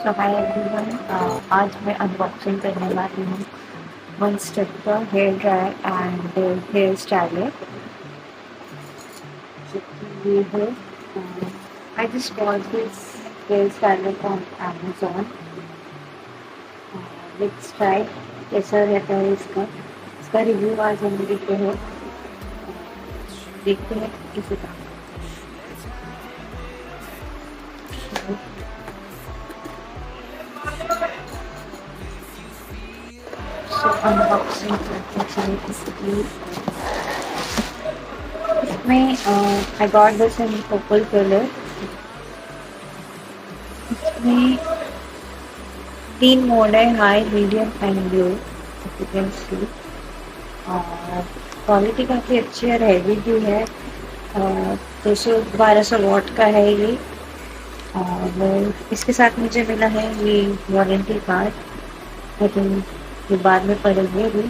सो hi everyone. आज मैं unboxing करने वाली हूँ वन स्टेप का hair dryer and hair styler जो कि ये है। I just bought this hair styler from Amazon. Let's try कैसा रहता है इसका रिव्यू आज हम देखते हैं। देखते हैं किसी का। सो अनबॉक्सिंग करते हैं इसकी। इसमें I got this in purple colour. इसमें 3 मोड है, high, medium and low, you can see. और क्वालिटी काफ़ी अच्छी है और हैवी भी है। 1200 वॉट का है ये। और इसके साथ मुझे मिला है ये वारंटी कार्ड। आई थिंक ये बाद में पड़ेंगे भी।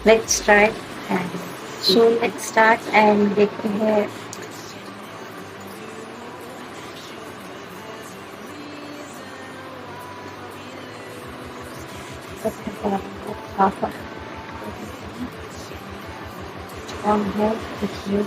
Let's try and so let's start and देखते हैं। ऑन है इसमें।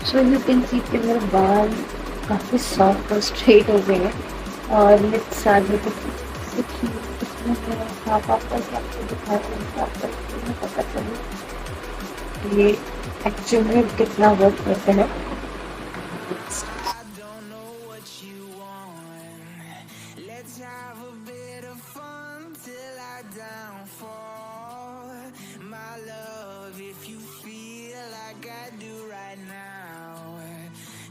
सो यू कैन सी कि मेरे बाल काफ़ी सॉफ्ट और स्ट्रेट हो गए हैं। और लेट्स आगे कुछ इसमें हाफ हाफ करके आपको दिखा रही हूँ, आपको इसमें पता चले ये एक्चुअल में कितना वर्क करता है।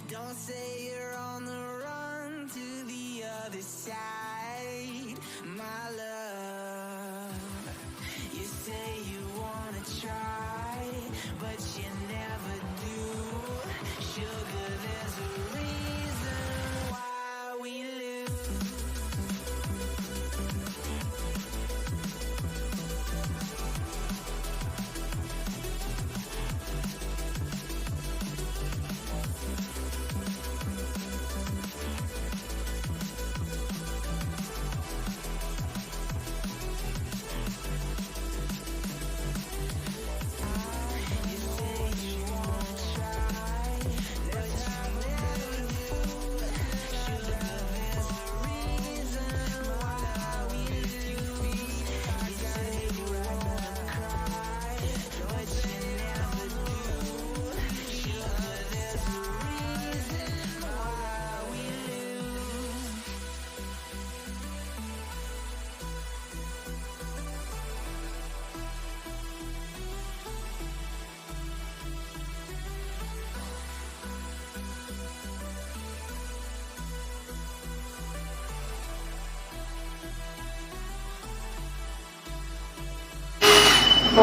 Don't say you're on the run to the other side, my love. You say you wanna try, but you never do. Sugar, there's a reason why we lose.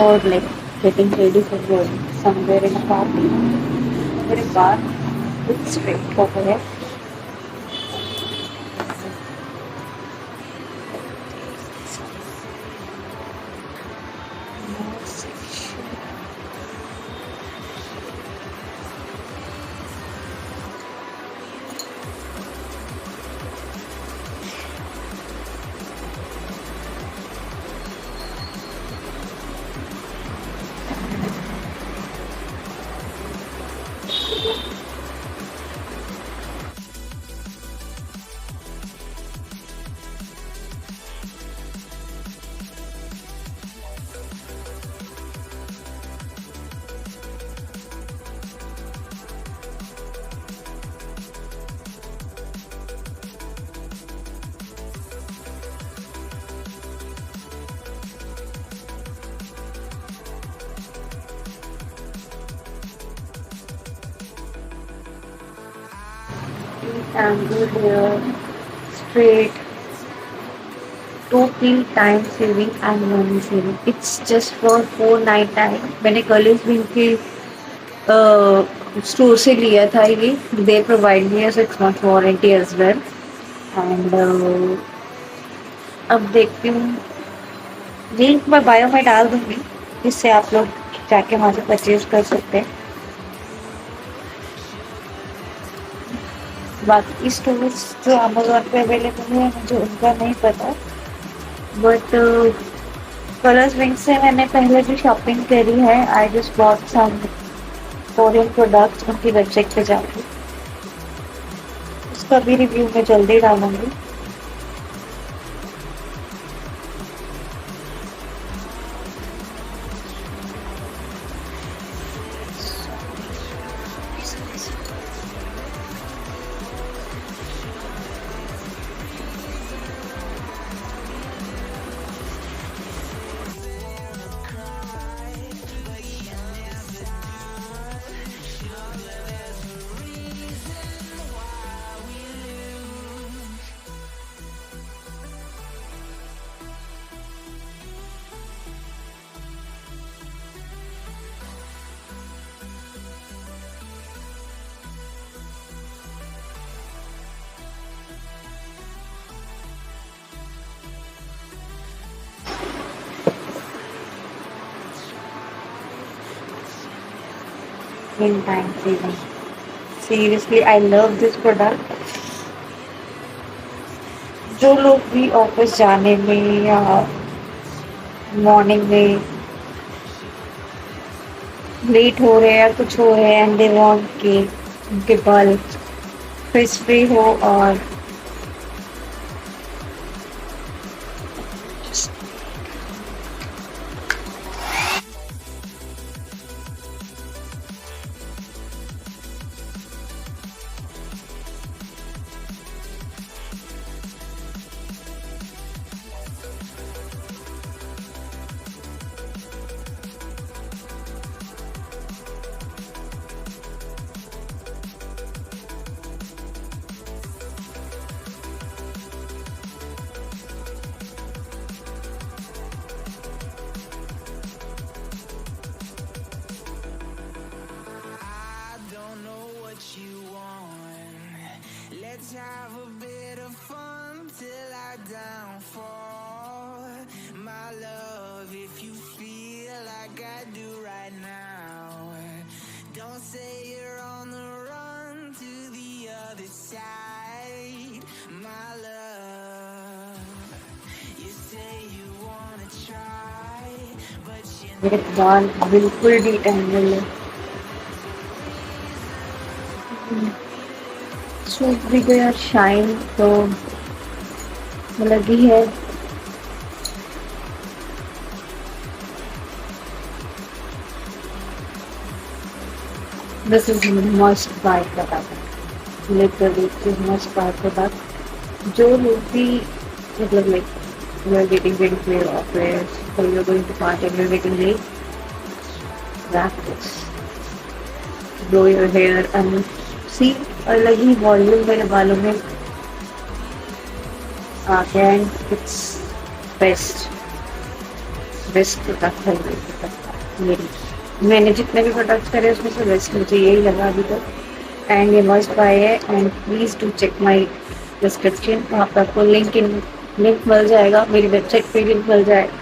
और like getting ready for going somewhere in a party, मेरे बाल कुछ straight हो गए हैं। Angle here straight, totally time saving and money saving. It's just for 499. मैंने colours wing के store से लिया था ये. They provide me 6 months warranty as well. And अब देखती हूँ, लिंक मैं बायो में डाल दूंगी जिससे आप लोग जाके वहाँ से परचेज कर सकते हैं. बाकी स्टोर्स जो अमेजोन पे अवेलेबल है मुझे उनका नहीं पता, बट कलर्स विंग से मैंने पहले भी शॉपिंग करी है. I just bought some Korean products उनकी वेबसाइट पे जाके. उसका भी रिव्यू मैं जल्दी डालूंगी. In time saving. Seriously, I love this product. जो लोग भी ऑफिस जाने में या मॉर्निंग में लेट हो रहे हैं या कुछ हो रहे हैं एंड दे वांट कि उनके बाल फ्रिज फ्री हो और Let's have a bit of fun till I downfall. My love, if you feel like I do right now, don't say you're on the run to the other side. My love, you say you wanna try, but you मेरे बाल बिल्कुल detangle है. सूख भी गया shine तो लगी है. This is must buy product. Literally, this is must buy product. जो लोग भी मतलब like you are getting ready for your office or you are going to party and you are getting late, wrap this. Blow your hair and see अलग ही volume मेरे बालों में आ गया. And it's best product है मेरी. मैंने जितने भी प्रोडक्ट्स करे उसमें से बेस्ट मुझे यही लगा अभी तक. एंड ये मस्ट बाय है. And please do check my description. वहाँ पर आपको लिंक मिल जाएगा. मेरी वेबसाइट पे लिंक मिल जाएगा.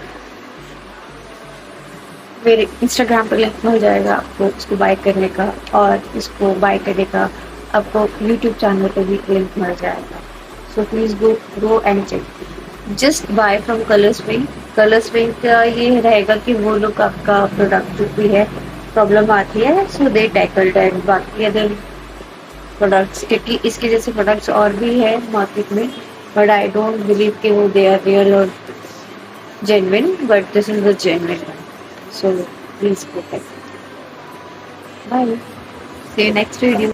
मेरे इंस्टाग्राम पर लिंक मिल जाएगा आपको इसको बाय करने का. और इसको बाय करने का आपको यूट्यूब चैनल पे भी लिंक मिल जाएगा. So please go and check. Just buy from Colorswink. Colorswink का ये रहेगा कि वो लोग आपका प्रोडक्ट जो भी है प्रॉब्लम आती है सो दे टैकल्ड. एंड बाकी अदर प्रोडक्ट्स क्योंकि इसके जैसे प्रोडक्ट्स और भी है मार्केट में बट आई डोंट बिलीव कि वो दे आर रियल और genuine. But this is the genuine one. So please go check. Bye. See you next video.